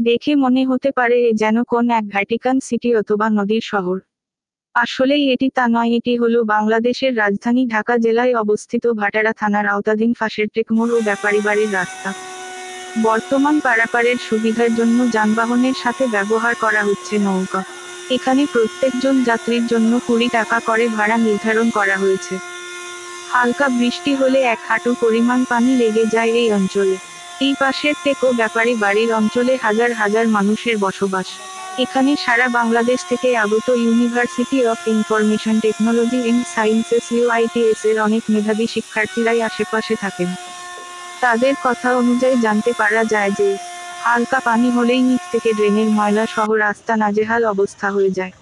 দেখে মনে হতে পারে এ যেন কোন এক ভ্যাটিকান সিটি অথবা নদীর শহর। আসলেই এটি তা নয়, এটি হলো বাংলাদেশের রাজধানী ঢাকা জেলায় অবস্থিত ভাটারা থানার আওতাধীন ফাঁসের টেকমোড় ও ব্যাপারী বাড়ির রাস্তা। বর্তমান পারাপারের সুবিধার জন্য যানবাহনের সাথে ব্যবহার করা হচ্ছে নৌকা। এখানে প্রত্যেকজন যাত্রীর জন্য 20 টাকা করে ভাড়া নির্ধারণ করা হয়েছে। হালকা বৃষ্টি হলে 1 হাঁটু পরিমাণ পানি লেগে যায় এই অঞ্চলে। এই পাশের টেকো ব্যাপারী বাড়ির অঞ্চলে হাজার হাজার মানুষের বসবাস। এখানে সারা বাংলাদেশ থেকে আগত university of information technology and sciences UITS এর অনেক মেধাবী শিক্ষার্থীরাই আশেপাশে থাকেন। তাদের কথা অনুযায়ী জানতে পারা যায় যে, হালকা পানি হলেই নিচ থেকে ড্রেনের ময়লা সহ রাস্তা নাজেহাল অবস্থা হয়ে যায়।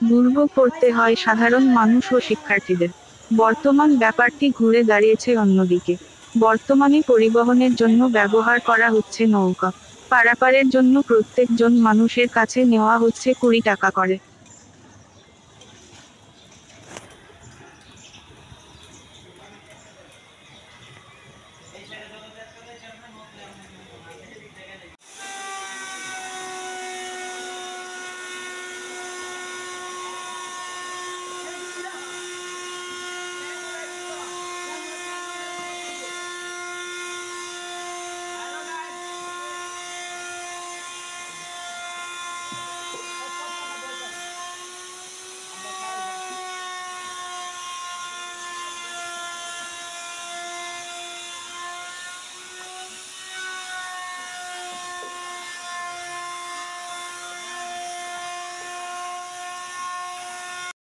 দুর্ভোগ পড়তে হয় সাধারণ মানুষ ও শিক্ষার্থীদের। বর্তমান ব্যাপারটি ঘুরে দাঁড়িয়েছে অন্যদিকে। বর্তমানে পরিবহনের জন্য ব্যবহার করা হচ্ছে নৌকা। পারাপারের জন্য প্রত্যেকজন মানুষের কাছে নেওয়া হচ্ছে 20 টাকা করে।